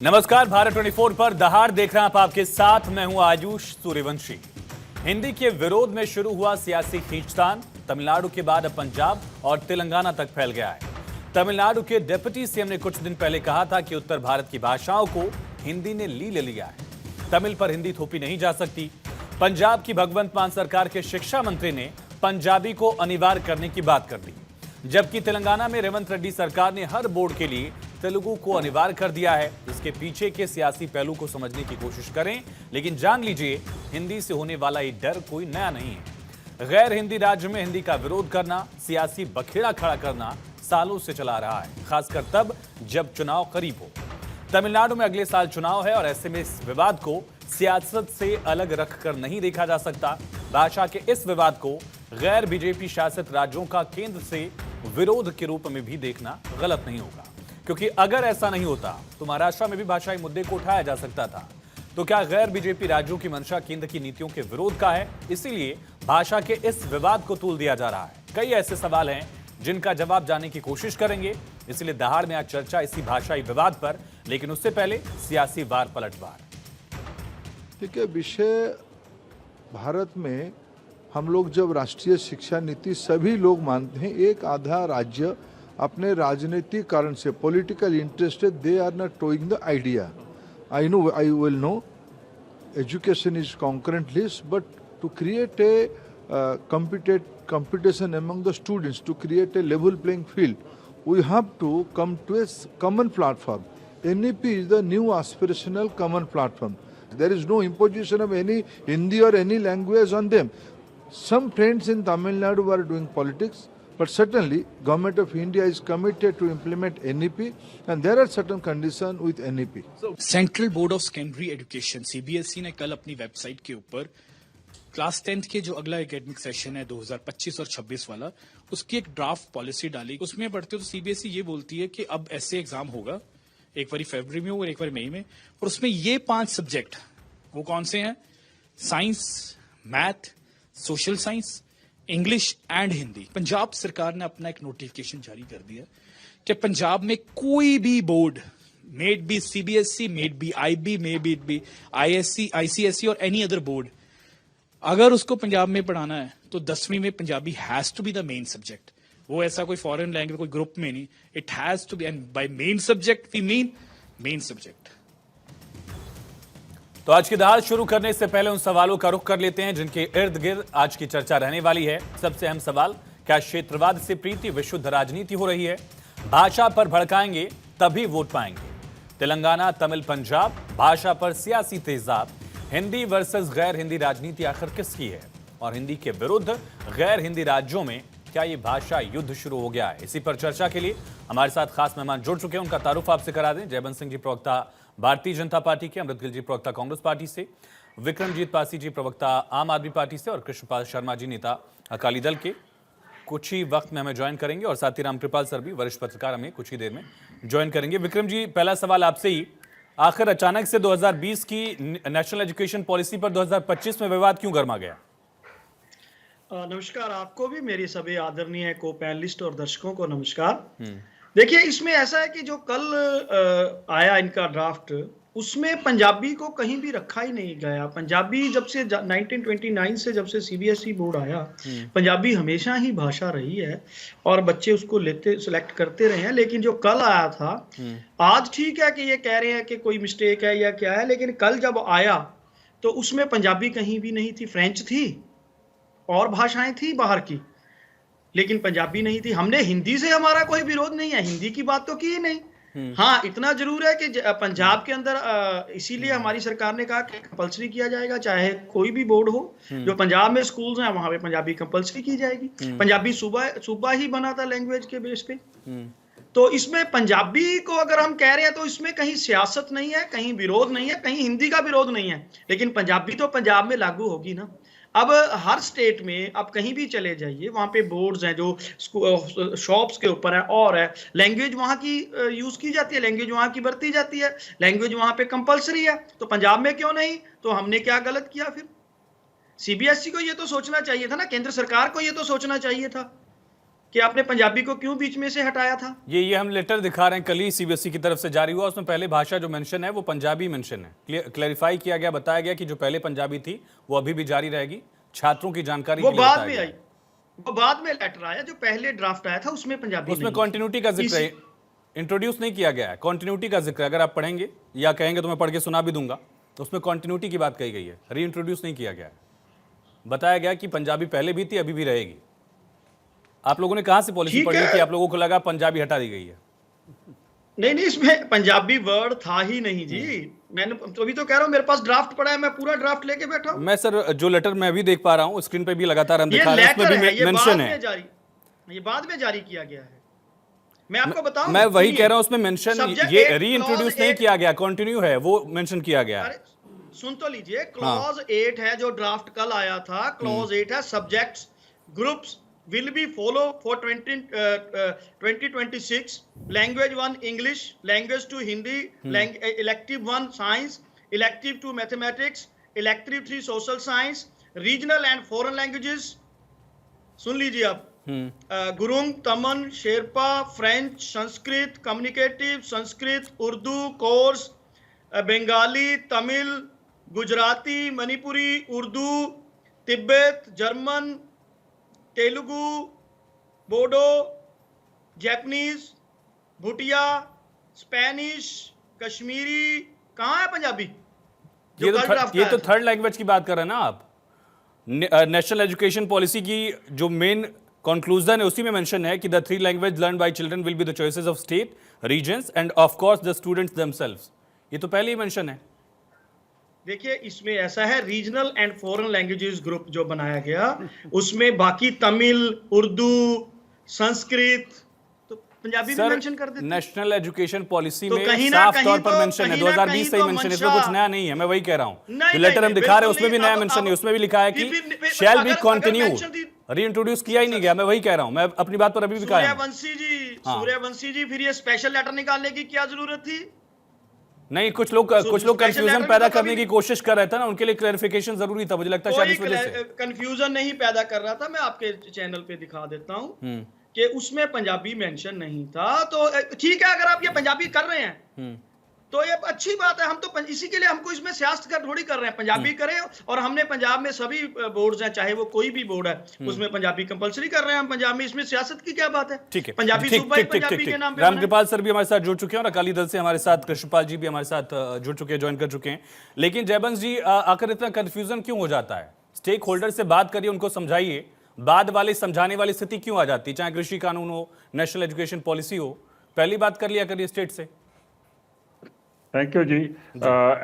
नमस्कार, भारत 24 पर दहाड़ देख रहे हैं आप, आपके साथ मैं हूं आयुष सूर्यवंशी। हिंदी के विरोध में शुरू हुआ सियासी खींचतान तमिलनाडु के बाद अब पंजाब और तेलंगाना तक फैल गया है। तमिलनाडु के डिप्टी सीएम ने कुछ दिन पहले कहा था कि उत्तर भारत की भाषाओं को हिंदी ने ले लिया है, तमिल पर हिंदी थोपी नहीं जा सकती। पंजाब की भगवंत मान सरकार के शिक्षा मंत्री ने पंजाबी को अनिवार्य करने की बात कर दी, जबकि तेलंगाना में रेवंत रेड्डी सरकार ने हर बोर्ड के लिए तेलुगु को अनिवार्य कर दिया है। इसके पीछे के सियासी पहलू को समझने की कोशिश करें, लेकिन जान लीजिए हिंदी से होने वाला ये डर कोई नया नहीं है। गैर हिंदी राज्य में हिंदी का विरोध करना, सियासी बखेड़ा खड़ा करना सालों से चला रहा है, खासकर तब जब चुनाव करीब हो। तमिलनाडु में अगले साल चुनाव है और ऐसे में इस विवाद को सियासत से अलग रखकर नहीं देखा जा सकता। भाषा के इस विवाद को गैर बीजेपी शासित राज्यों का केंद्र से विरोध के रूप में भी देखना गलत नहीं होगा, क्योंकि अगर ऐसा नहीं होता तो महाराष्ट्र में भी भाषाई मुद्दे को उठाया जा सकता था। तो क्या गैर बीजेपी राज्यों की मंशा केंद्र की नीतियों के विरोध का है? इसीलिए भाषा के इस विवाद को तूल दिया जा रहा है। कई ऐसे सवाल हैं जिनका जवाब जानने की कोशिश करेंगे, इसलिए दहाड़ में आज चर्चा इसी भाषाई विवाद पर, लेकिन उससे पहले सियासी वार पलटवार। देखिए, विषय भारत में हम लोग जब राष्ट्रीय शिक्षा नीति सभी लोग मानते हैं, एक आधा राज्य अपने राजनीतिक कारण से political interest they are not toeing the idea. I will know education is concurrent list, but to create a competition among the students, to create a level playing field, we have to come to a common platform. NEP is the new aspirational common platform. There is no imposition of any Hindi or any language on them. Some friends in Tamil Nadu are doing politics, but certainly Government of India is committed to implement NEP, and there are certain conditions with NEP. Central board of secondary education CBSE ने कल अपनी website के ऊपर class 10th के जो अगला academic session है 2025 और 26 वाला, उसकी एक ड्राफ्ट पॉलिसी डाली। उसमें पढ़ते हो तो सीबीएसई ये बोलती है कि अब ऐसे एग्जाम होगा, एक बारी फरवरी में होगा और एक बारी मई में, और उसमें ये 5 सब्जेक्ट वो कौन से हैं? Science, math, social science, English and Hindi. Punjab सरकार ने अपना एक नोटिफिकेशन जारी कर दिया कि पंजाब में कोई भी board, maybe CBSE, maybe IB, maybe ISC, ICSE और एनी अदर बोर्ड, अगर उसको पंजाब में पढ़ाना है तो 10वीं में Punjabi has to be the main subject. वो ऐसा कोई फॉरेन लैंग्वेज कोई ग्रुप में नहीं, it has to be, and by main subject we mean main subject. तो आज की दहाड़ शुरू करने से पहले उन सवालों का रुख कर लेते हैं जिनके इर्द गिर्द आज की चर्चा रहने वाली है। सबसे अहम सवाल, क्या क्षेत्रवाद से प्रीति विशुद्ध राजनीति हो रही है? भाषा पर भड़काएंगे तभी वोट पाएंगे। तेलंगाना, तमिल, पंजाब, भाषा पर सियासी तेजाब, हिंदी वर्सेस गैर हिंदी राजनीति आखिर किसकी है? और हिंदी के विरुद्ध गैर हिंदी राज्यों में क्या ये भाषा युद्ध शुरू हो गया है? इसी पर चर्चा के लिए हमारे साथ खास मेहमान जुड़ चुके हैं, उनका तारुफ आपसे करा दें। जयवंत सिंह जी प्रवक्ता भारतीय जनता पार्टी के, अमृत गिल जी प्रवक्ता कांग्रेस पार्टी से, विक्रमजीत पासी जी प्रवक्ता आम आदमी पार्टी से और कृष्णपाल शर्मा जी नेता अकाली दल के कुछ ही वक्त में हमें ज्वाइन करेंगे, और साथ ही रामकृपाल सर भी वरिष्ठ पत्रकार हमें कुछ ही देर में ज्वाइन करेंगे। विक्रम जी, पहला सवाल आपसे ही, आखिर अचानक से 2020 की नेशनल एजुकेशन पॉलिसी पर 2025 में विवाद क्यों गर्मा गया? नमस्कार, आपको भी मेरी सभी आदरणीय को पैनलिस्ट और दर्शकों को नमस्कार। देखिए, इसमें ऐसा है कि जो कल आया इनका ड्राफ्ट, उसमें पंजाबी को कहीं भी रखा ही नहीं गया। पंजाबी जब से 1929 से जब से सीबीएसई बोर्ड आया, पंजाबी हमेशा ही भाषा रही है और बच्चे उसको सिलेक्ट करते रहे हैं। लेकिन जो कल आया था, आज ठीक है कि ये कह रहे हैं कि कोई मिस्टेक है या क्या है, लेकिन कल जब आया तो उसमें पंजाबी कहीं भी नहीं थी। फ्रेंच थी और भाषाएं थी बाहर की, लेकिन पंजाबी नहीं थी। हमने हिंदी से हमारा कोई विरोध नहीं है, हिंदी की बात तो की ही नहीं। हाँ, इतना जरूर है कि पंजाब के अंदर इसीलिए हमारी सरकार ने कहा कि कंपलसरी किया जाएगा, चाहे कोई भी बोर्ड हो। जो पंजाब में स्कूल्स हैं वहां पे पंजाबी कंपलसरी की जाएगी। पंजाबी सूबा ही बना था लैंग्वेज के बेस पे। तो इसमें पंजाबी को अगर हम कह रहे हैं तो इसमें कहीं सियासत नहीं है, कहीं विरोध नहीं है, कहीं हिंदी का विरोध नहीं है, लेकिन पंजाबी तो पंजाब में लागू होगी ना। अब हर स्टेट में आप कहीं भी चले जाइए, वहां पे बोर्ड्स हैं जो शॉप्स के ऊपर है, और है लैंग्वेज वहां की यूज की जाती है, लैंग्वेज वहां की बरती जाती है, लैंग्वेज वहां पे कंपलसरी है। तो पंजाब में क्यों नहीं? तो हमने क्या गलत किया फिर? सीबीएसई को ये तो सोचना चाहिए था ना, केंद्र सरकार को ये तो सोचना चाहिए था कि आपने पंजाबी को क्यों बीच में से हटाया था? ये हम लेटर दिखा रहे हैं, कल ही सीबीएसई की तरफ से जारी हुआ। उसमें पहले भाषा जो मेंशन है वो पंजाबी मेंशन है। क्लैरिफाई किया गया, बताया गया कि जो पहले पंजाबी थी वो अभी भी जारी रहेगी। छात्रों की जानकारी वो के लिए बाद बताया में गया। आई, वो बाद में लेटर आया। जो पहले ड्राफ्ट आया था उसमें पंजाबी उसमें नहीं कॉन्टिन्यूटी का जिक्र है, इंट्रोड्यूस नहीं किया गया है। कॉन्टिन्यूटी का जिक्र अगर आप पढ़ेंगे या कहेंगे तो मैं पढ़ के सुना भी दूंगा, तो उसमें कॉन्टिन्यूटी की बात कही गई है, रीइंट्रोड्यूस नहीं किया गया है। बताया गया कि पंजाबी पहले भी थी, अभी भी रहेगी। आप लोगों ने कहां से पॉलिसी ठीक पढ़ी है। कि आप लोगों को लगा पंजाबी हटा दी गई है? नहीं, इसमें पंजाबी वर्ड था ही नहीं जी। मैंने तो अभी तो कह रहा हूं, मेरे पास ड्राफ्ट पड़ा है, मैं पूरा ड्राफ्ट लेके बैठा हूं। मैं सर जो लेटर मैं भी देख पा रहा हूं, स्क्रीन पे भी लगातार हम ये दिखा रहे हैं, उसमें लेटर भी है, ये बाद मेंशन है। में जारी, ये बाद में जारी किया गया है। मैं आपको बताऊं, मैं वही सुनिए। कह रहा हूं, उसमें मेंशन Subject ये एक, रीइंट्रोड्यूस clause नहीं एक- किया गया, कंटिन्यू है, वो मेंशन किया गया है। अरे सुन तो लीजिए, क्लॉज 8 है जो ड्राफ्ट कल आया था। क्लॉज 8 है, subjects groups will be follow for 2026 language 1 English, language 2 Hindi, elective 1 science, elective 2 mathematics, elective 3 social science, regional and foreign languages। सुन लीजिए आप, गुरुंग, तमन, Sherpa, French, Sanskrit, communicative, Sanskrit, Urdu course, Bengali, Tamil, Gujarati, Manipuri, Urdu, Tibet, German, Telugu, Bodo, Japanese, Bhutia, Spanish, Kashmiri. कहाँ है पंजाबी? ये कल ड्राफ्ट तो आया था। थर्ड लैंग्वेज की बात कर रहे हैं ना आप। नेशनल एजुकेशन पॉलिसी की जो मेन कंक्लूजन है उसी में मेंशन है कि the 3 language learn by children will be the choices of state, regions and of course the students themselves. ये तो पहले ही मेंशन है। देखिए, इसमें ऐसा है, regional and foreign languages group जो बनाया गया, उसमें बाकी तमिल, उर्दू, संस्कृत, तो पंजाबी भी मेंशन कर देते। नेशनल एजुकेशन पॉलिसी तो में कहीं ना साफ कहीं तौर पर तो- मेंशन है, कहीं ना 2020 से ही कहीं तो मेंशन है, इसमें मंशा- कुछ नया नहीं है। मैं वही कह रहा हूं, नहीं, जो लेटर नहीं, हम दिखा रहे हैं बिल्कुल उसमें भी नहीं। नया अब- मेंशन नहीं, अब- उसमें भी लिखा है कि फिर- शैल बी अगर कंटिन्यू, mention थी- रीइंट्रोड्यूस किया ही नहीं गया। मैं वही कह रहा हूं, मैं अपनी बात पर अभी भी कायम हूं। सूर्यवंशी जी, हाँ। सूर्यवंशी जी, फिर ये स्पेशल लेटर निकालने की क्या जरूरत थी? नहीं, कुछ लोग special कंफ्यूजन letter पैदा भी तो करने कभी- की कोशिश कर रहे थे ना, उनके लिए क्लैरिफिकेशन जरूरी था, मुझे लगता है शायद इस वजह से। कंफ्यूजन नहीं पैदा कर रहा था। मैं आपके चैनल पे दिखा देता हूं कि उसमें पंजाबी मेंशन नहीं था। तो ठीक है, अगर आप ये पंजाबी कर रहे हैं तो ये अच्छी बात है। हम तो इसी के लिए हमको इसमें सियासत कर थोड़ी कर रहे हैं, पंजाबी करें। और हमने पंजाब में सभी बोर्ड्स हैं, चाहे वो कोई भी बोर्ड है, उसमें पंजाबी कंपलसरी कर रहे हैं हम पंजाब में। इसमें सियासत की क्या बात है? ठीक है, पंजाबी सूबा ही पंजाबी के नाम पे बना है। रामकृपाल सर भी हमारे साथ जुड़ चुके हैं और अकाली दल से हमारे साथ कृष्णपाल जी भी हमारे साथ जुड़ चुके हैं, ज्वाइन कर चुके हैं। लेकिन जयबंश जी, आखिर इतना कंफ्यूजन क्यों हो जाता है? स्टेक होल्डर से बात करिए, उनको समझाइए, बाद वाले समझाने वाली स्थिति क्यों आ जाती है? चाहे कृषि कानून हो, नेशनल एजुकेशन पॉलिसी हो, पहली बात कर लिया करिए स्टेट से। थैंक यू जी।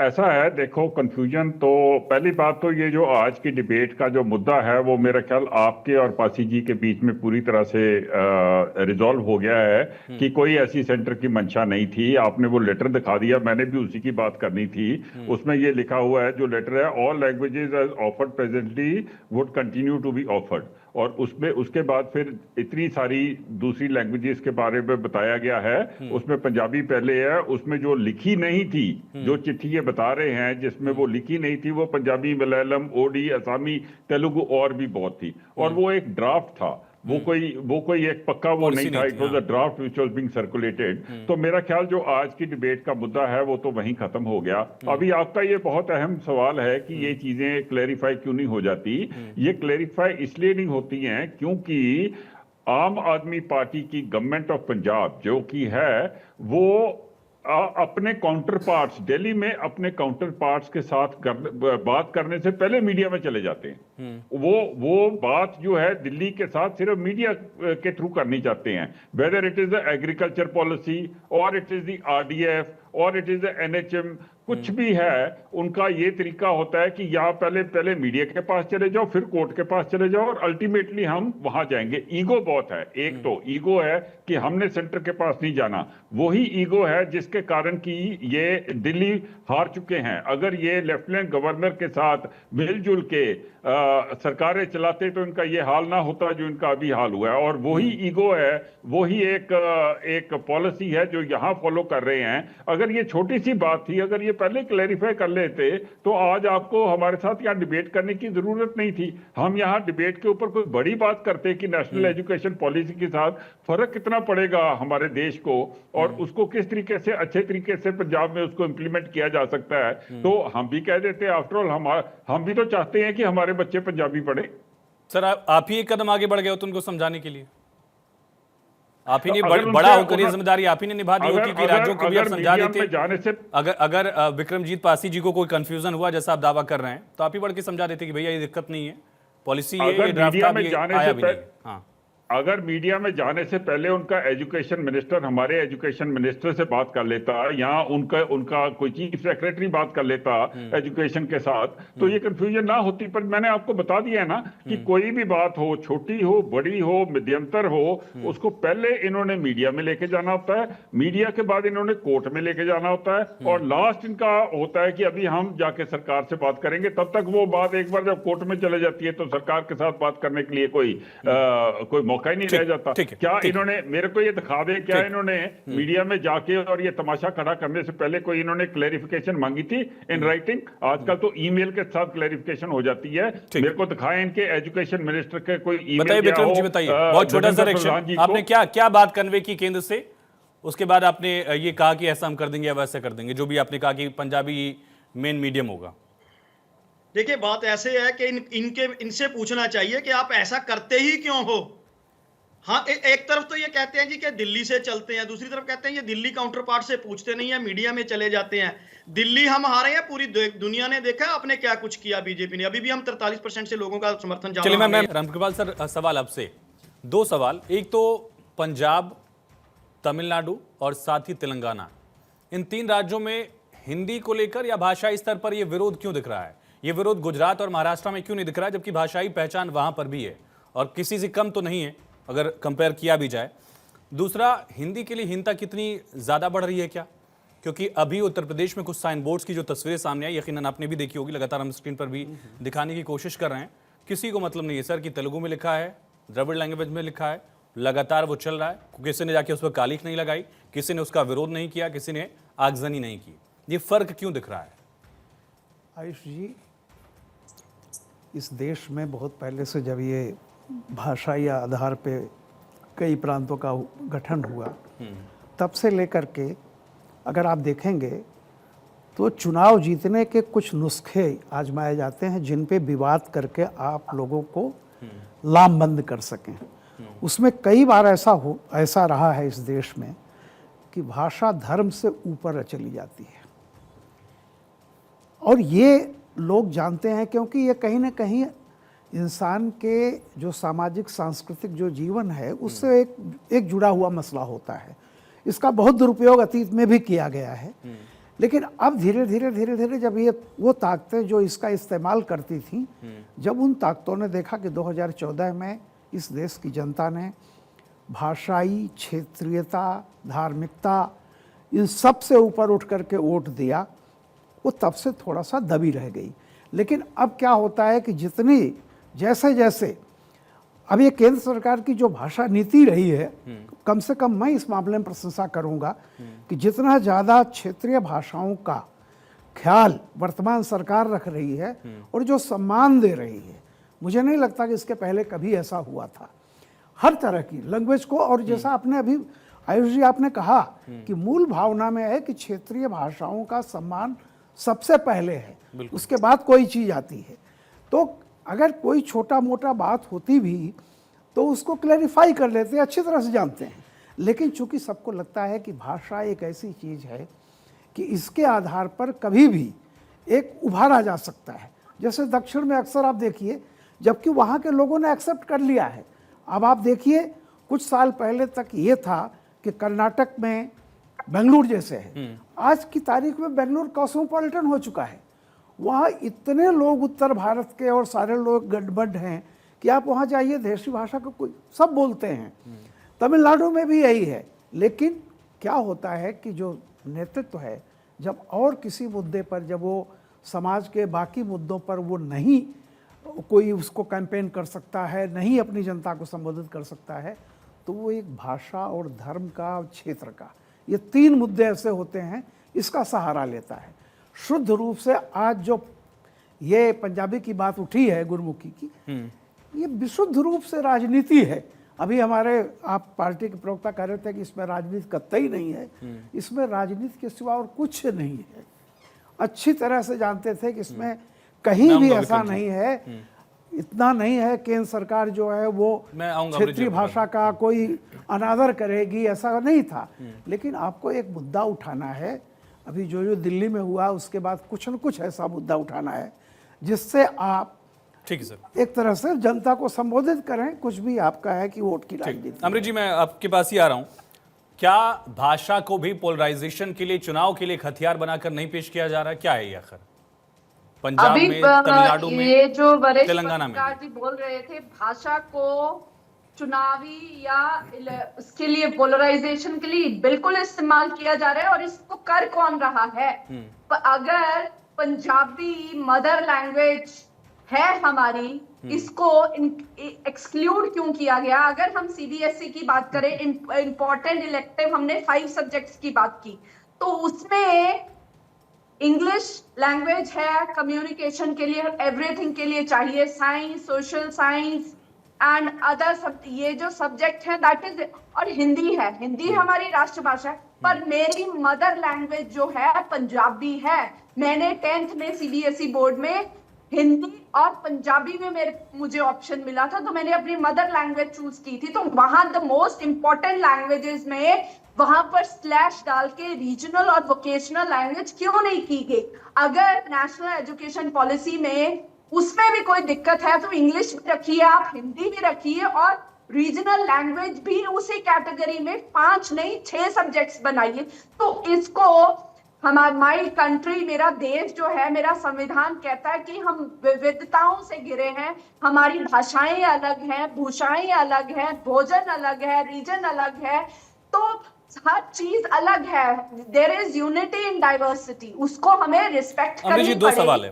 ऐसा है, देखो, कंफ्यूजन तो पहली बात तो ये जो आज की डिबेट का जो मुद्दा है वो मेरा ख्याल आपके और पासी जी के बीच में पूरी तरह से रिजॉल्व हो गया है कि कोई ऐसी सेंटर की मंशा नहीं थी। आपने वो लेटर दिखा दिया, मैंने भी उसी की बात करनी थी। उसमें ये लिखा हुआ है जो लेटर है, all languages as offered presently would continue to be offered. और उसमें उसके बाद फिर इतनी सारी दूसरी लैंग्वेजेस के बारे में बताया गया है। उसमें पंजाबी पहले है, उसमें जो लिखी नहीं थी, जो चिट्ठी ये बता रहे हैं जिसमें वो लिखी नहीं थी, वो पंजाबी, मलयालम, ओडी, असमी, तेलुगु और भी बहुत थी। और वो एक ड्राफ्ट था, वो कोई एक पक्का वो नहीं था। It was a draft which was being circulated. तो मेरा ख्याल जो आज की डिबेट का मुद्दा है वो तो वहीं खत्म हो गया। अभी आपका ये बहुत अहम सवाल है कि ये चीजें क्लैरिफाई क्यों नहीं हो जाती। ये क्लैरिफाई इसलिए नहीं होती हैं क्योंकि आम आदमी पार्टी की गवर्नमेंट ऑफ पंजाब जो कि है वो अपने काउंटर पार्ट्स दिल्ली में अपने काउंटर पार्ट्स के साथ बात करने से पहले मीडिया में चले जाते हैं। वो बात जो है दिल्ली के साथ सिर्फ मीडिया के थ्रू करनी चाहते हैं, whether it is the agriculture policy और इट इज द आरडीएफ और इट इज द एनएचएम, कुछ भी है उनका ये तरीका होता है कि यहाँ पहले मीडिया के पास चले जाओ, फिर कोर्ट के पास चले जाओ और अल्टीमेटली हम वहां जाएंगे। ईगो बहुत है, एक तो ईगो है कि हमने सेंटर के पास नहीं जाना, वही ईगो है जिसके कारण कि ये दिल्ली हार चुके हैं। अगर ये लेफ्टिनेंट गवर्नर के साथ मिलजुल के सरकारें चलाते तो इनका ये हाल ना होता जो इनका अभी हाल हुआ है। और वही ईगो है, वही एक पॉलिसी है जो यहाँ फॉलो कर रहे हैं। अगर अगर ये छोटी सी बात थी, अगर ये पहले क्लैरिफाई कर लेते तो आज आपको हमारे साथ यहाँ डिबेट करने की जरूरत नहीं थी। हम यहाँ डिबेट के ऊपर कोई बड़ी बात करते कि नेशनल एजुकेशन पॉलिसी के साथ फर्क कितना पड़ेगा हमारे देश को, और उसको किस तरीके से अच्छे तरीके से पंजाब में उसको इंप्लीमेंट किया जा सकता है, तो हम भी कह देते आफ्टर ऑल हम भी तो चाहते हैं कि हमारे बच्चे पंजाबी पढ़े। सर आप ही एक कदम आगे बढ़ गए हो उनको समझाने के लिए, आप ही ने अगर बड़ा उनसे- होकर ये जिम्मेदारी आप ही ने निभा दी होती कि राज्यों को भी आप समझा मीडिया देते। में जाने से अगर विक्रमजीत पासी जी को कोई कंफ्यूजन हुआ जैसा आप दावा कर रहे हैं तो आप ही बढ़ के समझा देते कि भैया ये दिक्कत नहीं है, पॉलिसी ये ड्राफ्ट मीडिया था, में ये जाने आया से भी नहीं। पहले हाँ, अगर मीडिया में जाने से पहले उनका एजुकेशन मिनिस्टर हमारे एजुकेशन मिनिस्टर से बात कर लेता, या उनका कोई चीफ सेक्रेटरी बात कर लेता एजुकेशन के साथ, तो ये कंफ्यूजन ना होती। पर मैंने आपको बता दिया है ना कि कोई भी बात हो, छोटी हो, बड़ी हो, मध्यंतर हो, उसको पहले इन्होंने मीडिया में लेके जाना होता है, मीडिया के बाद इन्होंने कोर्ट में लेके जाना होता है, और लास्ट इनका होता है कि अभी हम जाके सरकार से बात करेंगे। तब तक वो बात एक बार जब कोर्ट में चले जाती है तो सरकार के साथ बात करने के लिए कोई मौका ही नहीं रह जाता। क्या इन्होंने मेरे को ये दिखा दे, क्या इन्होंने मीडिया में जाके और ये तमाशा खड़ा करने से पहले कोई इन्होंने क्लैरिफिकेशन मांगी थी इन राइटिंग? आजकल तो ईमेल के साथ क्लैरिफिकेशन हो जाती है। मेरे को दिखाएं इनके एजुकेशन मिनिस्टर के कोई ईमेल। बताइए विक्रम जी, बताइए, बहुत छोटा सा रिएक्शन, आपने क्या बात कन्वे की केंद्र से, उसके बाद आपने ये कहा कि ऐसा हम कर देंगे या वैसा कर देंगे, जो भी आपने कहा कि पंजाबी मेन मीडियम होगा। देखिए बात ऐसे है कि इनसे पूछना चाहिए कि आप ऐसा करते ही क्यों हो। हाँ, एक तरफ तो ये कहते हैं जी कि दिल्ली से चलते हैं, दूसरी तरफ कहते हैं ये दिल्ली काउंटर पार्ट से पूछते नहीं है, मीडिया में चले जाते हैं। दिल्ली हम हारे हैं, पूरी दुनिया ने देखा आपने क्या कुछ किया बीजेपी ने। अभी भी हम 43% से लोगों का समर्थन चाहते हैं। चलिए मैं रामकृपाल सर, सवाल आपसे, दो सवाल। एक तो पंजाब, तमिलनाडु और साथ ही तेलंगाना, इन तीन राज्यों में हिंदी को लेकर या भाषाई स्तर पर यह विरोध क्यों दिख रहा है? ये विरोध गुजरात और महाराष्ट्र में क्यों नहीं दिख रहा है, जबकि भाषाई पहचान वहां पर भी है और किसी से कम तो नहीं है अगर कंपेयर किया भी जाए? दूसरा, हिंदी के लिए हीनता कितनी ज़्यादा बढ़ रही है क्या? क्योंकि अभी उत्तर प्रदेश में कुछ साइन बोर्ड्स की जो तस्वीरें सामने आई, यकीनन आपने भी देखी होगी, लगातार हम स्क्रीन पर भी दिखाने की कोशिश कर रहे हैं, किसी को मतलब नहीं है सर कि तेलुगु में लिखा है, द्रविड़ लैंग्वेज में लिखा है, लगातार वो चल रहा है। किसी ने जाके उस पर कालिख नहीं लगाई, किसी ने उसका विरोध नहीं किया, किसी ने आगजनी नहीं की। ये फ़र्क क्यों दिख रहा है? आयुष जी, इस देश में बहुत पहले से जब ये भाषाई आधार पे कई प्रांतों का गठन हुआ, तब से लेकर के अगर आप देखेंगे तो चुनाव जीतने के कुछ नुस्खे आजमाए जाते हैं जिन पे विवाद करके आप लोगों को लामबंद कर सकें। उसमें कई बार ऐसा रहा है इस देश में कि भाषा धर्म से ऊपर चली जाती है, और ये लोग जानते हैं क्योंकि ये कहीं ना कहीं इंसान के जो सामाजिक सांस्कृतिक जो जीवन है उससे एक जुड़ा हुआ मसला होता है। इसका बहुत दुरुपयोग अतीत में भी किया गया है, लेकिन अब धीरे धीरे जब ये वो ताकतें जो इसका इस्तेमाल करती थी, जब उन ताकतों ने देखा कि 2014 में इस देश की जनता ने भाषाई, क्षेत्रीयता, धार्मिकता, इन सब से ऊपर उठ करके वोट दिया, वो तब से थोड़ा सा दबी रह गई। लेकिन अब क्या होता है कि जैसे जैसे अब ये केंद्र सरकार की जो भाषा नीति रही है, कम से कम मैं इस मामले में प्रशंसा करूंगा कि जितना ज़्यादा क्षेत्रीय भाषाओं का ख्याल वर्तमान सरकार रख रही है और जो सम्मान दे रही है, मुझे नहीं लगता कि इसके पहले कभी ऐसा हुआ था। हर तरह की लैंग्वेज को, और जैसा आपने अभी आयुष जी आपने कहा कि मूल भावना में है कि क्षेत्रीय भाषाओं का सम्मान सबसे पहले है, उसके बाद कोई चीज़ आती है। तो अगर कोई छोटा मोटा बात होती भी तो उसको क्लैरिफाई कर लेते हैं, अच्छी तरह से जानते हैं। लेकिन चूंकि सबको लगता है कि भाषा एक ऐसी चीज़ है कि इसके आधार पर कभी भी एक उभारा जा सकता है, जैसे दक्षिण में अक्सर आप देखिए, जबकि वहाँ के लोगों ने एक्सेप्ट कर लिया है। अब आप देखिए, कुछ साल पहले तक ये था कि कर्नाटक में बेंगलुरु जैसे है, आज की तारीख में बेंगलुरु कॉस्मोपॉलिटन हो चुका है। वहाँ इतने लोग उत्तर भारत के और सारे लोग गड़बड़ हैं कि आप वहाँ जाइए, देशी भाषा को कोई सब बोलते हैं। तमिलनाडु में भी यही है। लेकिन क्या होता है कि जो नेतृत्व है, जब और किसी मुद्दे पर, जब वो समाज के बाकी मुद्दों पर वो नहीं कोई उसको कैंपेन कर सकता है, नहीं अपनी जनता को संबोधित कर सकता है, तो वो एक भाषा और धर्म का, क्षेत्र का, ये तीन मुद्दे ऐसे होते हैं इसका सहारा लेता है। शुद्ध रूप से आज जो ये पंजाबी की बात उठी है, गुरमुखी की, ये विशुद्ध रूप से राजनीति है। अभी हमारे आप पार्टी के प्रवक्ता कह रहे थे कि इसमें राजनीति कतई नहीं है। इसमें राजनीति के सिवा और कुछ नहीं है। अच्छी तरह से जानते थे कि इसमें कहीं भी ऐसा नहीं है, इतना नहीं है केंद्र सरकार जो है वो क्षेत्रीय भाषा का कोई अनादर करेगी, ऐसा नहीं था। लेकिन आपको एक मुद्दा उठाना है, अभी जो दिल्ली में हुआ उसके बाद कुछ न कुछ ऐसा मुद्दा उठाना है जिससे आप, ठीक है सर, एक तरह से जनता को संबोधित करें। कुछ भी आपका है कि वोट की राजनीति। अमृत जी, मैं आपके पास ही आ रहा हूं। क्या भाषा को भी पोलराइजेशन के लिए, चुनाव के लिए एक हथियार बनाकर नहीं पेश किया जा रहा है? क्या है ये आखिर पंजाब में, तमिलनाडु में, ये जो वरिष्ठ तेलंगाना में जी बोल रहे थे भाषा को चुनावी या इसके लिए, पोलराइजेशन के लिए बिल्कुल इस्तेमाल किया जा रहा है। और इसको कर कौन रहा है? अगर पंजाबी मदर लैंग्वेज है हमारी, इसको एक्सक्लूड क्यों किया गया? अगर हम सीबीएसई की बात करें, इंपॉर्टेंट इलेक्टिव हमने 5 सब्जेक्ट्स की बात की, तो उसमें इंग्लिश लैंग्वेज है कम्युनिकेशन के लिए, एवरीथिंग के लिए चाहिए, science, social science and other सब, ये जो सब्जेक्ट है दैट इज, और हिंदी है, हिंदी हमारी राष्ट्रभाषा है। पर मेरी मदर लैंग्वेज जो है पंजाबी है। मैंने 10th में सीबीएसई बोर्ड में हिंदी और पंजाबी में मुझे ऑप्शन मिला था, तो मैंने अपनी मदर लैंग्वेज चूज की थी। तो वहां द मोस्ट इंपॉर्टेंट लैंग्वेजेस में वहां पर स्लैश डाल के रीजनल और वोकेशनल लैंग्वेज क्यों नहीं की गई? अगर नेशनल एजुकेशन पॉलिसी में उसमें भी कोई दिक्कत है तो इंग्लिश भी रखिए, आप हिंदी भी रखिए, और रीजनल लैंग्वेज भी उसी कैटेगरी में 5 नहीं 6 सब्जेक्ट्स बनाइए। तो इसको हमारा, माई कंट्री, मेरा देश जो है, मेरा संविधान कहता है कि हम विविधताओं से घिरे हैं, हमारी भाषाएं अलग हैं, भूषाएं अलग हैं, भोजन अलग है, रीजन अलग है, तो हर चीज अलग है। There is unity in diversity, उसको हमें रिस्पेक्ट करनी पड़ेगी। दो सवाल है।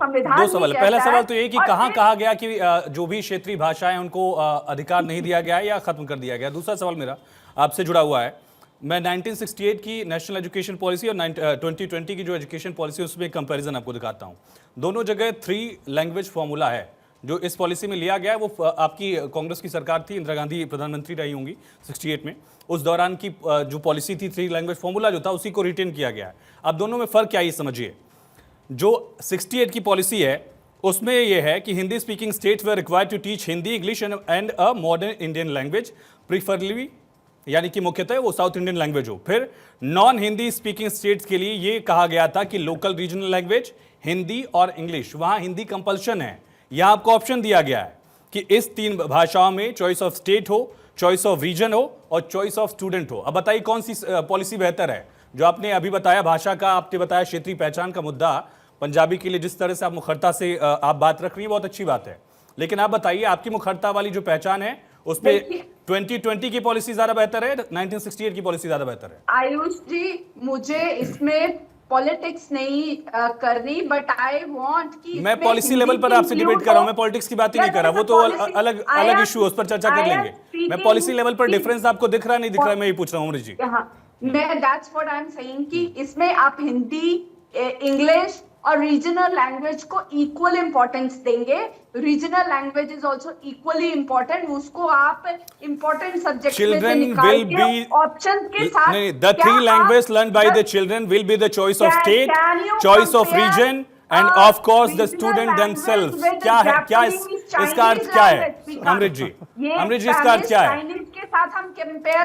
पहला सवाल तो ये कि कहां कहा गया कि जो भी क्षेत्रीय भाषाएं उनको अधिकार नहीं दिया गया है या खत्म कर दिया गया? दूसरा सवाल मेरा आपसे जुड़ा हुआ है। मैं 1968 की नेशनल एजुकेशन पॉलिसी और 2020 की जो एजुकेशन पॉलिसी है उसमें कंपैरिजन आपको दिखाता हूं। दोनों जगह 3 लैंग्वेज फॉर्मूला है जो इस पॉलिसी में लिया गया है। वो आपकी कांग्रेस की सरकार थी, इंदिरा गांधी प्रधानमंत्री रही होंगी 68 में, उस दौरान की जो पॉलिसी थी 3 लैंग्वेज फॉर्मूला जो था उसी को रिटेन किया गया है। अब दोनों में फ़र्क क्या है ये समझिए। जो 68 की पॉलिसी है उसमें यह है कि हिंदी स्पीकिंग स्टेट वे required to teach Hindi, English and a modern Indian language, preferably यानी कि मुख्यतः वो साउथ इंडियन लैंग्वेज हो। फिर नॉन हिंदी स्पीकिंग स्टेट्स के लिए ये कहा गया था कि लोकल रीजनल लैंग्वेज हिंदी और इंग्लिश, वहां हिंदी कंपल्शन है। यहां आपको ऑप्शन दिया गया है कि इस 3 भाषाओं में चॉइस ऑफ स्टेट हो, चॉइस ऑफ रीजन हो और चॉइस ऑफ स्टूडेंट हो। अब बताइए कौन सी पॉलिसी बेहतर है? जो आपने अभी बताया भाषा का, आपने बताया क्षेत्रीय पहचान का मुद्दा, पंजाबी के लिए जिस तरह से आप मुखरता से आप बात रख रही है बहुत अच्छी बात है, लेकिन आप बताइए आपकी मुखरता वाली जो पहचान है उस पे 2020 की पॉलिसी ज्यादा बेहतर है, 1968 की पॉलिसी ज्यादा बेहतर है? आयुष जी, मुझे इसमें पॉलिटिक्स नहीं करनी, बट आई वांट कि मैं पॉलिसी लेवल पर आपसे डिबेट कर रहा हूं, मैं पॉलिटिक्स की बात ही नहीं कर रहा, वो तो अलग इशू है, उस पर चर्चा कर लेंगे। मैं पॉलिसी लेवल पर डिफरेंस आपको दिख रहा नहीं दिख रहा, मैं ये पूछ रहा हूं अमृत जी। मैं that's what I am saying कि इसमें आप हिंदी, इंग्लिश और रीजनल लैंग्वेज को इक्वल इंपॉर्टेंस देंगे। Regional language is also equally important, उसको आप इंपॉर्टेंट सब्जेक्ट में से निकाल के ऑप्शन के साथ, नहीं, the 3 languages learned by the children will be the choice of state, choice of region and of course the student themselves। क्या है, क्या इसका अर्थ क्या है अमृत जी? अमृत जी इसका अर्थ क्या है?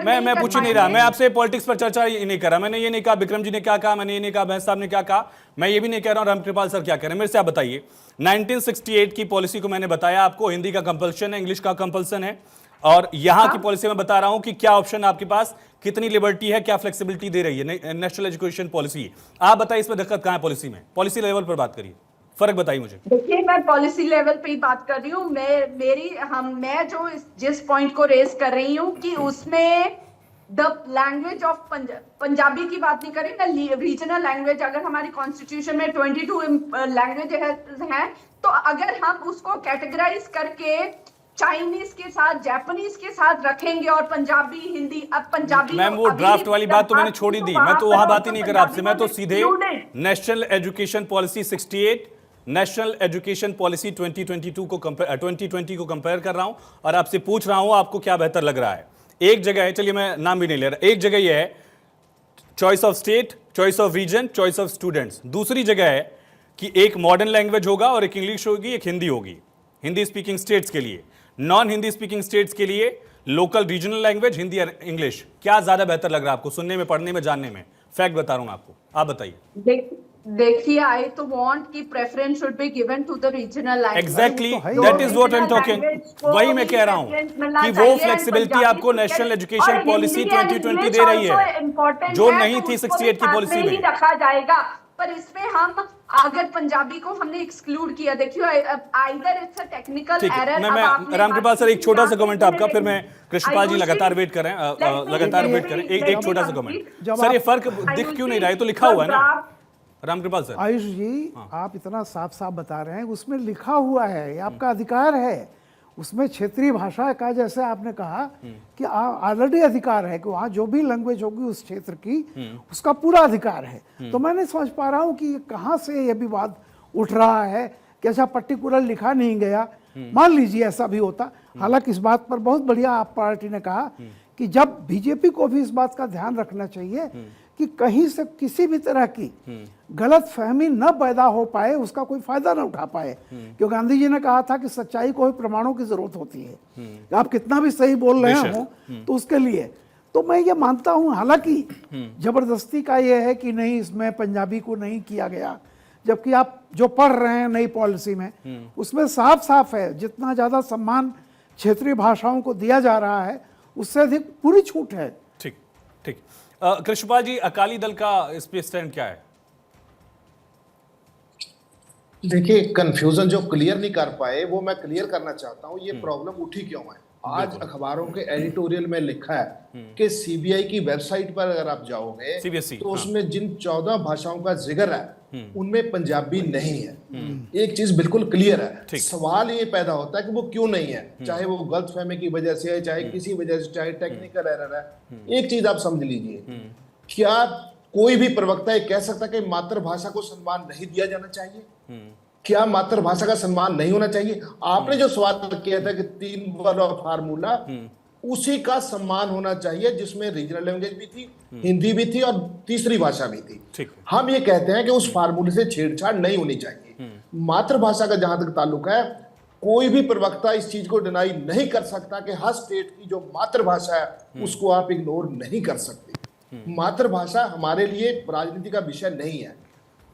मैं पूछ ही नहीं रहा, मैं आपसे पॉलिटिक्स पर चर्चा ही नहीं कर रहा। मैंने ये नहीं कहा विक्रम जी ने क्या कहा, मैंने ये नहीं कहा बहस साहब ने क्या कहा, मैं ये भी नहीं कह रहा हूं रामकृपाल सर क्या कह रहे हैं। मेरे से आप बताइए, 1968 की पॉलिसी को मैंने बताया आपको, हिंदी का कंपल्सन है, इंग्लिश का कंपल्सन है, और यहां की पॉलिसी में बता रहा हूं कि क्या ऑप्शन आपके पास, कितनी लिबर्टी है, क्या फ्लेक्सिबिलिटी दे रही है नेशनल एजुकेशन पॉलिसी। आप बताइए इसमें दिक्कत कहां है पॉलिसी में? पॉलिसी लेवल पर बात करिए, फर्क बताइए मुझे। देखिए, मैं पॉलिसी लेवल पे ही बात कर रही हूँ। मैं जो जिस पॉइंट को रेज कर रही हूँ कि उसमें द लैंग्वेज ऑफ पंजाबी की बात नहीं करें, मैं रीजनल लैंग्वेज, अगर हमारी कॉन्स्टिट्यूशन में 22 लैंग्वेज है, तो अगर हम उसको कैटेगराइज करके चाइनीज के साथ, जापानीज के साथ रखेंगे और पंजाबी, हिंदी, अब पंजाबी मैम वो ड्राफ्ट वाली बात तो मैंने छोड़ ही दी, मैं तो वहां बात ही नहीं कर रहा आपसे, मैं तो सीधे national education policy 68, national education policy 2022 को 2020 को कंपेयर कर रहा हूं और आपसे पूछ रहा हूं आपको क्या बेहतर लग रहा है। एक जगह है, चलिए मैं नाम भी नहीं ले रहा, एक जगह यह है choice of state, choice of region, choice of students. दूसरी जगह है कि एक मॉडर्न लैंग्वेज होगा और एक इंग्लिश होगी, एक हिंदी होगी, हिंदी स्पीकिंग स्टेट्स के लिए, नॉन हिंदी स्पीकिंग स्टेट्स के लिए लोकल रीजनल लैंग्वेज, हिंदी और इंग्लिश। क्या ज्यादा बेहतर लग रहा है आपको सुनने में, पढ़ने में, जानने में? फैक्ट बता रहा हूं आपको, आप बताइए। देखिए, आई तो वांट कि preference should be given to the regional language. Exactly, that is what I am talking. वही मैं कह रहा हूं कि वो फ्लेक्सिबिलिटी आपको नेशनल एजुकेशन पॉलिसी 2020 दे रही है, जो नहीं थी 68 की पॉलिसी में। रखा जाएगा, पर इसमें हम अगर पंजाबी को हमने एक्सक्लूड किया, देखियो either it's a technical error. मैं रामकृपाल सर एक छोटा सा कमेंट आपका, फिर मैं कृष्णपाल जी लगातार वेट करें, एक छोटा सा कमेंट। सर ये फर्क दिख क्यों नहीं रहा है? तो लिखा हुआ है ना रामकृपाल सर। आयुष जी, आप इतना साफ साफ बता रहे हैं, उसमें लिखा हुआ है, ये आपका अधिकार है। उसमें क्षेत्रीय भाषा का, जैसे आपने कहा कि ऑलरेडी अधिकार है कि वहाँ जो भी लैंग्वेज होगी उस क्षेत्र की, उसका पूरा अधिकार है। तो मैं नहीं समझ पा रहा हूँ कि कहाँ से ये विवाद उठ रहा है कि ऐसा पर्टिकुलर लिखा नहीं गया। मान लीजिए ऐसा भी होता, हालांकि इस बात पर बहुत बढ़िया आप पार्टी ने कहा कि जब बीजेपी को भी इस बात का ध्यान रखना चाहिए कि कहीं से किसी भी तरह की गलत फहमी न पैदा हो पाए, उसका कोई फायदा न उठा पाए। क्योंकि गांधी जी ने कहा था कि सच्चाई को भी प्रमाणों की जरूरत होती है। आप कितना भी सही बोल रहे हो तो उसके लिए तो मैं ये मानता हूं, हालांकि जबरदस्ती का ये है कि नहीं इसमें पंजाबी को नहीं किया गया, जबकि आप जो पढ़ रहे हैं नई पॉलिसी में उसमें साफ साफ है जितना ज्यादा सम्मान क्षेत्रीय भाषाओं को दिया जा रहा है उससे अधिक पूरी छूट है। ठीक ठीक। कृष्णपाल जी, अकाली दल का इस पे स्टैंड क्या है? देखिए, कंफ्यूजन जो क्लियर नहीं कर पाए वो मैं क्लियर करना चाहता हूँ। ये प्रॉब्लम उठी क्यों है? आज अखबारों के एडिटोरियल में लिखा है कि सीबीआई की वेबसाइट पर अगर आप जाओगे तो उसमें जिन 14 भाषाओं का जिक्र है उनमें पंजाबी नहीं है। एक चीज बिल्कुल क्लियर है। सवाल ये पैदा होता है कि वो क्यों नहीं है, चाहे वो गलतफहमी की वजह से है, चाहे किसी वजह से, चाहे टेक्निकल एरर है। एक चीज आप समझ लीजिए, क्या कोई भी प्रवक्ता ये कह सकता कि मातृभाषा को सम्मान नहीं दिया जाना चाहिए? क्या मातृभाषा का सम्मान नहीं होना चाहिए? आपने जो सवाल किया था कि 3 वाला फार्मूला, उसी का सम्मान होना चाहिए जिसमें रीजनल लैंग्वेज भी थी, हिंदी भी थी और तीसरी भाषा भी थी। हम ये कहते हैं कि उस फार्मूले से छेड़छाड़ नहीं होनी चाहिए। मातृभाषा का जहां तक ताल्लुक है, कोई भी प्रवक्ता इस चीज को डिनाई नहीं कर सकता कि हर स्टेट की जो मातृभाषा है उसको आप इग्नोर नहीं कर सकते। मातृभाषा हमारे लिए राजनीति का विषय नहीं है।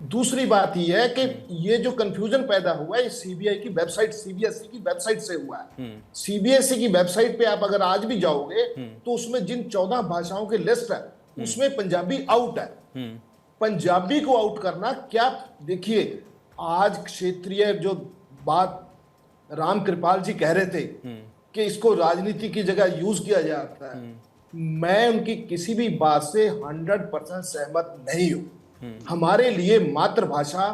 दूसरी बात यह है कि ये जो कंफ्यूजन पैदा हुआ है सीबीआई की वेबसाइट, सीबीएसई की वेबसाइट से हुआ है। सीबीएसई की वेबसाइट पे आप अगर आज भी जाओगे तो उसमें जिन 14 भाषाओं की लिस्ट है उसमें पंजाबी आउट है। पंजाबी को आउट करना क्या, देखिए आज क्षेत्रीय जो बात रामकृपाल जी कह रहे थे कि इसको राजनीति की जगह यूज किया जाता है, मैं उनकी किसी भी बात से 100% सहमत नहीं हूं। हमारे लिए मातृभाषा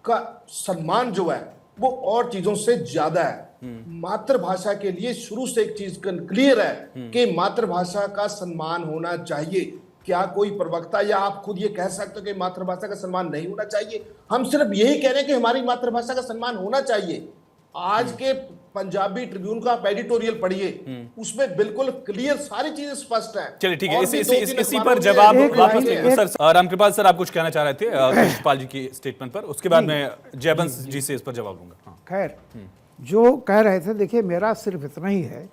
का सम्मान जो है वो और चीजों से ज्यादा है। मातृभाषा के लिए शुरू से एक चीज क्लियर है कि मातृभाषा का सम्मान होना चाहिए। क्या कोई प्रवक्ता या आप खुद ये कह सकते हो कि मातृभाषा का सम्मान नहीं होना चाहिए? हम सिर्फ यही कह रहे हैं कि हमारी मातृभाषा का सम्मान होना चाहिए। आज के पंजाबी ट्रिब्यून का आप एडिटोरियल पढ़िए, उसमें बिल्कुल क्लियर सारी चीजें स्पष्ट है। चलिए ठीक है, इसी पर जवाब वापस लेंगे। सर रामकृपाल सर, आप कुछ कहना चाह रहे थे कृष्णपाल जी की स्टेटमेंट पर, उसके बाद मैं जयवंश जी से इस पर जवाब दूंगा। खैर, जो कह रहे थे, देखिए मेरा सिर्फ इतना ही है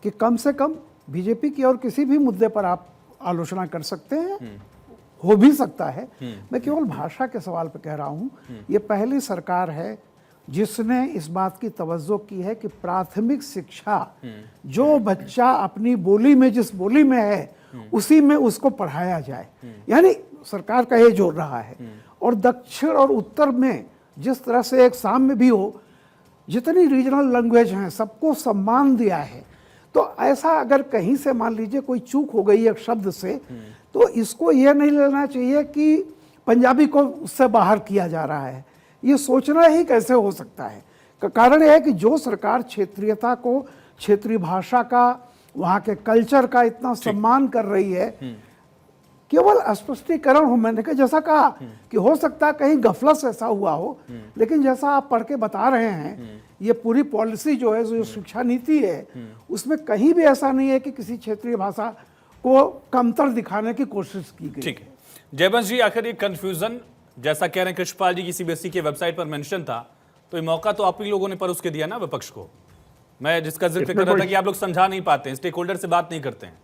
कि कम से कम बीजेपी की और किसी भी मुद्दे पर आप आलोचना कर सकते हैं, हो भी सकता है। मैं केवल भाषा के सवाल पर कह रहा हूं, ये पहली सरकार है जिसने इस बात की तवज्जो की है कि प्राथमिक शिक्षा जो बच्चा अपनी बोली में, जिस बोली में है उसी में उसको पढ़ाया जाए, यानी सरकार का ये जोर रहा है। और दक्षिण और उत्तर में जिस तरह से एक साम्य भी हो, जितनी रीजनल लैंग्वेज हैं सबको सम्मान दिया है। तो ऐसा अगर कहीं से मान लीजिए कोई चूक हो गई एक शब्द से, तो इसको यह नहीं लेना चाहिए कि पंजाबी को उससे बाहर किया जा रहा है। ये सोचना ही कैसे हो सकता है? कारण यह है कि जो सरकार क्षेत्रीयता को क्षेत्रीय भाषा का, वहाँ के कल्चर का इतना सम्मान कर रही है। केवल स्पष्टीकरण हो, मैंने कहा जैसा कहा कि हो सकता है कहीं गफलत से ऐसा हुआ हो, लेकिन जैसा आप पढ़ के बता रहे हैं, ये पूरी पॉलिसी जो है, जो शिक्षा नीति है, उसमें कहीं भी ऐसा नहीं है कि किसी क्षेत्रीय भाषा को कमतर दिखाने की कोशिश की गई। ठीक है जयवंश जी, आखिर ये कंफ्यूजन जैसा कह रहे हैं कृष्णपाल जी की सीबीएसई की वेबसाइट पर मेंशन था, तो ये मौका तो आप ही लोगों ने परोस के दिया ना विपक्ष को। मैं जिसका जिक्र कर रहा था कि आप लोग समझा नहीं पाते हैं, स्टेक होल्डर से बात नहीं करते हैं।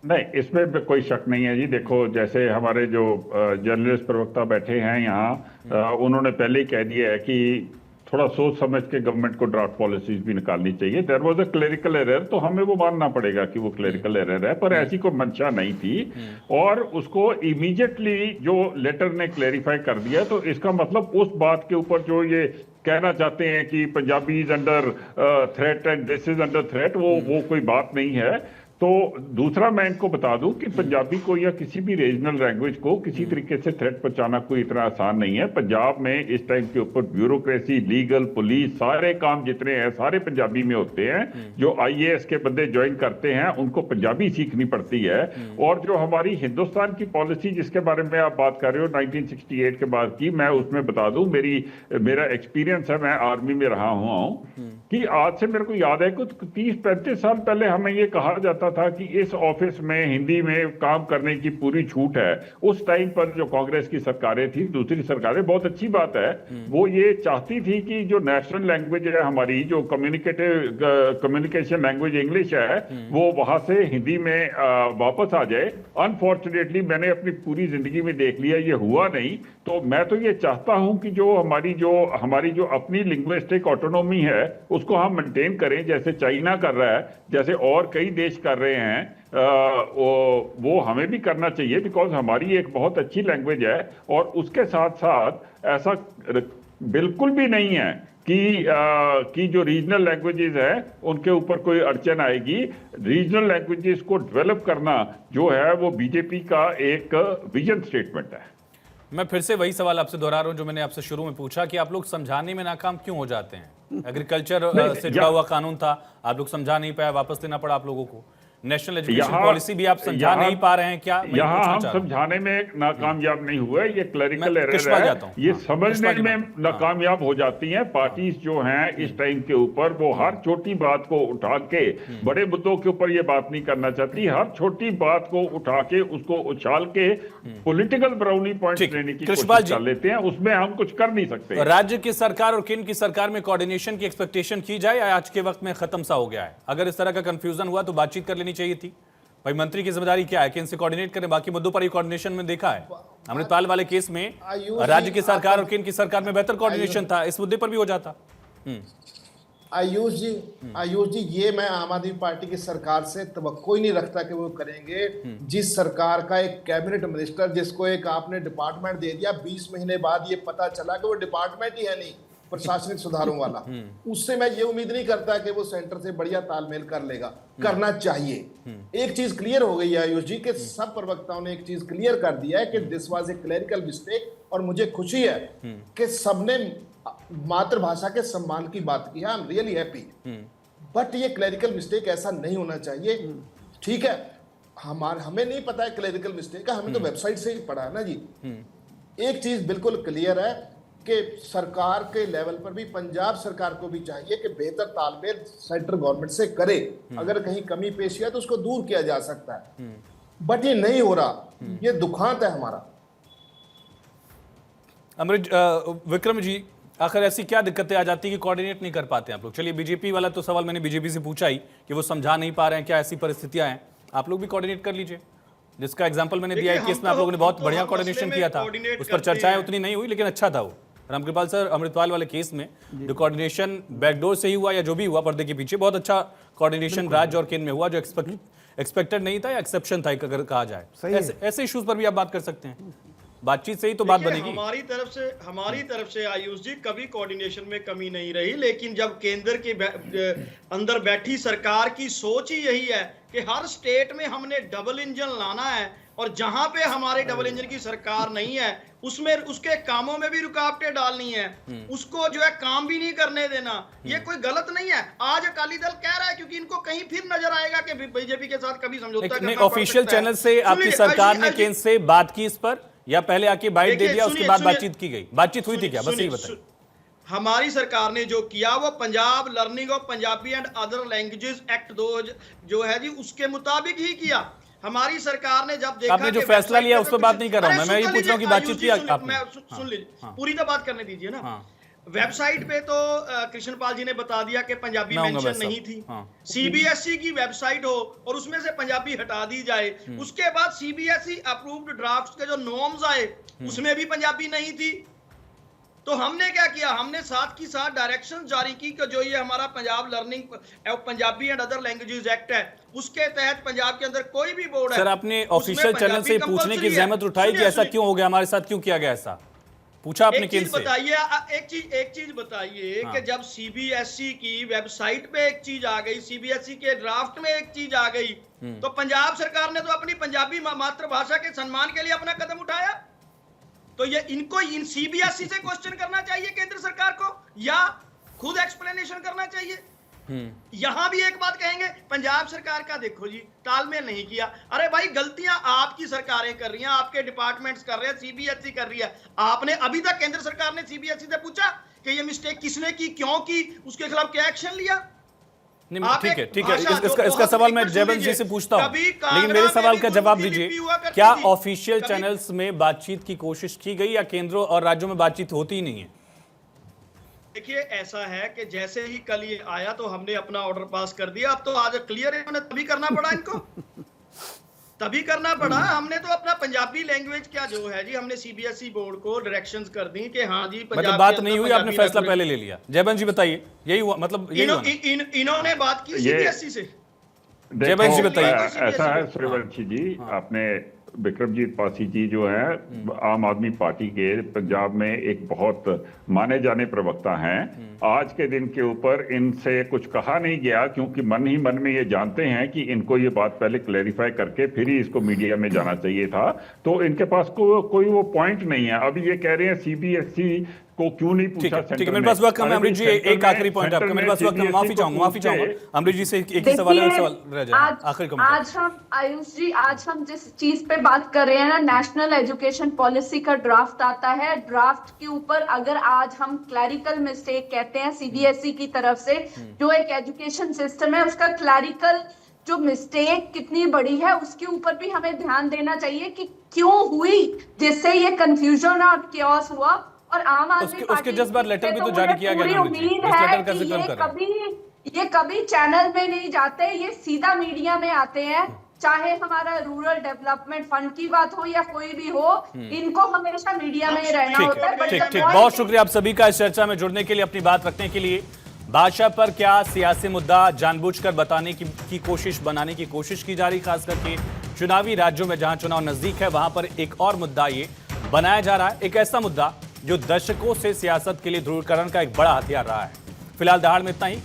नहीं, इसमें कोई शक नहीं है जी। देखो, जैसे हमारे जो जर्नलिस्ट प्रवक्ता बैठे हैं यहाँ, उन्होंने पहले ही कह दिया है कि थोड़ा सोच समझ के गवर्नमेंट को ड्राफ्ट पॉलिसीज भी निकालनी चाहिए। There was a clerical error, तो हमें वो मानना पड़ेगा कि वो क्लेरिकल एरर है, पर ऐसी कोई मंशा नहीं थी। और उसको इमीडिएटली जो लेटर ने क्लेरिफाई कर दिया, तो इसका मतलब उस बात के ऊपर जो ये कहना चाहते हैं कि Punjabi is under threat and this is under threat, वो कोई बात नहीं है। तो दूसरा मैं इनको बता दूं कि पंजाबी को या किसी भी रीजनल लैंग्वेज को किसी तरीके से थ्रेट पहुंचाना कोई इतना आसान नहीं है। पंजाब में इस टाइम के ऊपर ब्यूरोक्रेसी, लीगल, पुलिस, सारे काम जितने हैं सारे पंजाबी में होते हैं। जो आईएएस के बंदे ज्वाइन करते हैं उनको पंजाबी सीखनी पड़ती है। और जो हमारी हिंदुस्तान की पॉलिसी जिसके बारे में आप बात कर रहे हो 1968 के बाद की, मैं उसमें बता दूं मेरा एक्सपीरियंस है, मैं आर्मी में रहा हुआ हूं, कि आज से मेरे को याद है कुछ 30-35 साल पहले हमें ये कहा जाता था कि इस ऑफिस में हिंदी में काम करने की पूरी छूट है। उस टाइम पर जो कांग्रेस की सरकारें थी, दूसरी सरकारें, बहुत अच्छी बात है, वो ये चाहती थी कि जो नेशनल लैंग्वेज है हमारी, जो कम्युनिकेशन लैंग्वेज इंग्लिश है, वो वहां से हिंदी में वापस आ जाए। अनफॉर्चुनेटली मैंने अपनी पूरी जिंदगी में देख लिया ये हुआ नहीं। तो मैं तो ये चाहता हूं कि जो हमारी जो अपनी लिंग्विस्टिक ऑटोनॉमी है उसको हम मेंटेन करें, जैसे चाइना कर रहा है, जैसे और कई देश कर रहे हैं। वो हमें भी करना चाहिए, बिकॉज हमारी एक बहुत अच्छी लैंग्वेज है। और उसके साथ साथ ऐसा बिल्कुल भी नहीं है कि जो रीजनल लैंग्वेजेस है उनके ऊपर कोई अड़चन आएगी। रीजनल लैंग्वेजेस को डेवलप करना जो है वो बीजेपी का एक विजन स्टेटमेंट है। मैं फिर से वही सवाल आपसे दोहरा रहा हूं जो मैंने आपसे शुरू में पूछा कि आप लोग समझाने में नाकाम क्यों हो जाते हैं। एग्रीकल्चर से जुड़ा हुआ कानून था, आप लोग समझा नहीं पाए, वापस लेना पड़ा आप लोगों को। नेशनल एजुकेशन पॉलिसी भी आप समझा नहीं पा रहे हैं क्या? यहाँ हम समझाने में नाकामयाब नहीं हुए, ये क्लरिकल एरर है, ये समझने में नाकामयाब हो जाती हैं पार्टीज जो हैं इस टाइम के ऊपर। वो हर छोटी बात को उठा के, बड़े मुद्दों के ऊपर ये बात नहीं करना चाहती, हर छोटी बात को उठा के उसको उछाल के पॉलिटिकल ब्राउनी पॉइंट लेने की कोशिश कर लेते हैं। उसमें हम कुछ कर नहीं सकते। राज्य की सरकार और केंद्र की सरकार में कोऑर्डिनेशन की एक्सपेक्टेशन की जाए या आज के वक्त में खत्म सा हो गया है? अगर इस तरह का कंफ्यूजन हुआ तो बातचीत कर लेनी चाहिए थी। भाई मंत्री की जिम्मेदारी क्या है कि इनसे कोऑर्डिनेट करें, बाकी मुद्दों पर ही कोऑर्डिनेशन में देखा है। अमृतपाल वाले केस में राज्य की सरकार और केंद्र की सरकार में बेहतर कोऑर्डिनेशन था, इस मुद्दे पर भी हो जाता। आयुष जी, ये मैं आम आदमी पार्टी की सरकार से तवक्को ही नहीं रखता कि वो करेंगे। जिस सरकार का एक कैबिनेट मिनिस्टर जिसको एक आपने डिपार्टमेंट दे दिया, 20 महीने बाद ये पता चला कि वो डिपार्टमेंट ही है नहीं, प्रशासनिक सुधारों वाला, उससे मैं ये उम्मीद नहीं करता कि वो सेंटर से बढ़िया तालमेल कर लेगा। करना चाहिए। एक चीज क्लियर हो गई है आयुष जी के सब प्रवक्ताओं ने एक चीज क्लियर कर दिया है कि this was a clerical mistake. और मुझे खुशी है कि सबने मातृभाषा के सम्मान की बात की है। I am really happy. But ये क्लरिकल मिस्टेक ऐसा नहीं होना चाहिए। ठीक है, हमें नहीं पता है क्लरिकल मिस्टेक है, हमें तो वेबसाइट से ही पढ़ा है ना जी। एक चीज बिल्कुल क्लियर है कि सरकार के लेवल पर भी, पंजाब सरकार को भी चाहिए कि बेहतर तालमेल सेंट्रल गवर्नमेंट से करे। अगर कहीं कमी पेश किया तो उसको दूर किया जा सकता है, बट ये नहीं हो रहा। ये दुखांत है हमारा। विक्रम जी, आखिर ऐसी क्या दिक्कतें आ जाती है कि कोऑर्डिनेट नहीं कर पाते आप लोग? चलिए, बीजेपी वाला तो सवाल मैंने बीजेपी से पूछा ही कि वो समझा नहीं पा रहे हैं, क्या ऐसी परिस्थितियां हैं? आप लोग भी कोऑर्डिनेट कर लीजिए, जिसका एग्जांपल मैंने दिया है कि इसमें आप लोगों ने बहुत बढ़िया कोऑर्डिनेशन किया था। उस पर चर्चाएं उतनी नहीं हुई, लेकिन अच्छा था वो। रामकृपाल सर, अमृतपाल वाले केस में जो कोऑर्डिनेशन बैकडोर से ही हुआ या जो भी हुआ पर्दे के पीछे, बहुत अच्छा कोऑर्डिनेशन राज्य और केंद्र में हुआ, जो एक्सपेक्टेड नहीं था या एक्सेप्शन था अगर कहा जाए। ऐसे इश्यूज पर भी आप बात कर सकते हैं, बातचीत से ही तो बात बनेगी। हमारी तरफ से आयुष जी कभी कोऑर्डिनेशन में कमी नहीं रही, लेकिन जब केंद्र के अंदर बैठी सरकार की सोच ही यही है कि हर स्टेट में हमने डबल इंजन लाना है, और जहां पे हमारे डबल इंजन की सरकार नहीं है उसमें उसके कामों में भी रुकावटें डालनी है, उसको जो है काम भी नहीं करने देना, ये कोई गलत नहीं है। आज अकाली दल कह रहा है क्योंकि इनको कहीं फिर नजर आएगा कि बीजेपी के साथ कभी समझौता करना पड़ ऑफिशियल सकता है। चैनल से आपकी सुनिए, सरकार ने अजी- केंद्र से बात की इस पर, या पहले आके बाइट दे देखिए, दिया उसके सुनिए, बाद सुनिए, बातचीत की गई? बातचीत हुई थी क्या, बस यही सुनिए, बताइए। हमारी सरकार ने जो किया वो Punjab learning of Punjabi and other languages act 2 जो है जी उसके मुताबिक ही किया। हमारी सरकार ने जब देखा आपने जो कि फैसला वेबसाइट लिया पे उस तो पर बात कुछ- नहीं कर रहा हूं अरे मैं ये सुन पूछ रहा हूं कि लीजिए, बातचीत की आयुष जी, आपने। सुन लीजिए, हाँ। पूरी तो बात करने दीजिए ना। हाँ। वेबसाइट पे तो कृष्णपाल जी ने बता दिया कि पंजाबी मैं आऊंगा मेंशन बस नहीं अब। थी। हाँ। सीबीएसई की वेबसाइट हो और उसमें से पंजाबी हटा दी जाए, उसके बाद सीबीएसई अप्रूव्ड ड्राफ्ट के जो नॉर्म्स आए उसमें भी पंजाबी नहीं थी। तो हमने क्या किया, हमने साथ की साथ डायरेक्शन जारी की कि जो ये हमारा Punjab learning Punjabi and other languages act है उसके तहत पंजाब के अंदर कोई भी बोर्ड है सर आपने उसमें ऑफिशियल चैनल पंजाबी से पूछने की कंपल्सरी है। जहमत उठाई कि सुनिए, ऐसा सुनिए। क्यों हो गया, हमारे साथ क्यों किया गया ऐसा? पूछा आपने एक चीज केंद्र से? बताइए, एक चीज बताइए हाँ। कि जब सीबीएसई की वेबसाइट पे एक चीज आ गई, सीबीएसई के ड्राफ्ट में एक चीज आ गई, तो पंजाब सरकार ने तो अपनी पंजाबी मातृभाषा के सम्मान के लिए अपना कदम उठाया। तो ये इनको इन सीबीएसई से क्वेश्चन करना चाहिए केंद्र सरकार को, या खुद एक्सप्लेनेशन करना चाहिए। यहां भी एक बात कहेंगे, पंजाब सरकार का देखो जी तालमेल नहीं किया। अरे भाई गलतियां आपकी सरकारें कर रही हैं, आपके डिपार्टमेंट्स कर रहे हैं, सीबीएसई कर रही है। आपने अभी तक केंद्र सरकार ने सीबीएसई से पूछा कि ये मिस्टेक किसने की, क्यों की, उसके खिलाफ क्या एक्शन लिया? नहीं, आप ठीक है एक ठीक है, भाषा जो इसका बहुत सवाल मैं एक मिनट सुन जयवंत जी लीजिए। से पूछता हूं, कभी लेकिन कांगड़ा मेरे में सवाल भी का जवाब गुरमुखी दीजिए। लिपि हुआ करती क्या थी। ऑफिशियल कभी- चैनल्स में बातचीत की कोशिश की गई या केंद्रों और राज्यों में बातचीत होती ही नहीं है? देखिए ऐसा है कि जैसे ही कल ये आया तो हमने अपना ऑर्डर पास कर दिया। अब तो आज क्लियर है, इन्होंने तभी करना पड़ा इनको, तभी करना पड़ा। हमने तो अपना पंजाबी लैंग्वेज क्या जो है जी, हमने सीबीएसई बोर्ड को डायरेक्शंस कर दी कि हाँ जी पंजाब मतलब बात के नहीं अंदर हुई, आपने पंजाबी फैसला लैंग्वेज- पहले ले लिया? जयवंत जी बताइए, यही हुआ, मतलब यही हुआ ना? इन्होंने बात की सीबीएसई से। जयवंत जी देखो, बताइए। ऐसा है सूर्यवंशी जी, आपने विक्रमजीत पासी जी जो है आम आदमी पार्टी के पंजाब में एक बहुत माने जाने प्रवक्ता हैं। आज के दिन के ऊपर इनसे कुछ कहा नहीं गया क्योंकि मन ही मन में ये जानते हैं कि इनको ये बात पहले क्लेरिफाई करके फिर ही इसको मीडिया में जाना चाहिए था। तो इनके पास कोई वो पॉइंट नहीं है। अभी ये कह रहे हैं सीबीएसई को क्यों नहीं ठीक पूछा है, सेंटर ठीक है, मेरे में। पास वक्त कम है। अरे अमरीत जी सेंटर एक में- आखिरी पॉइंट आपका, सेंटर मेरे में पास वक्त कम, CBSE माफी को चाहूंगा पूछे। अमरीत जी से एक ही सवाल है, एक सवाल रह जाए, आखिरी कमेंट। आज हम आयुष जी, आज हम जिस चीज पे बात कर रहे हैं ना, नेशनल एजुकेशन पॉलिसी का ड्राफ्ट आता है। ड्राफ्ट के ऊपर अगर आज हम क्लैरिकल मिस्टेक कहते हैं सीबीएसई की तरफ से, जो एक एजुकेशन सिस्टम है उसका क्लैरिकल जो मिस्टेक कितनी बड़ी है उसके ऊपर भी हमें ध्यान देना चाहिए कि क्यों हुई, जिससे ये कंफ्यूजन और केओस हुआ। और आम आदमी उसके just बाद लेटर भी तो जारी किया गया पूरी ना अमरीत जी, उम्मीद जिस है लेटर का कि जिक्र हम कर रहे हैं। ये कभी चैनल में नहीं जाते, ये सीधा मीडिया में आते हैं। चाहे हमारा रूरल डेवलपमेंट फंड की बात हो या कोई भी हो, इनको हमेशा मीडिया में ही रहना ठीक होता है। है, ठीक ठीक, बहुत शुक्रिया आप सभी का इस चर्चा में जुड़ने के लिए, अपनी बात रखने के लिए। भाषा पर क्या सियासी मुद्दा जानबूझकर बताने की कोशिश, बनाने की कोशिश की जा रही, खास करके चुनावी राज्यों में जहां चुनाव नजदीक है वहां पर एक और मुद्दा ये बनाया जा रहा है, एक ऐसा मुद्दा जो दशकों से सियासत के लिए ध्रुवीकरण का एक बड़ा हथियार रहा है। फिलहाल दहाड़ में इतना ही।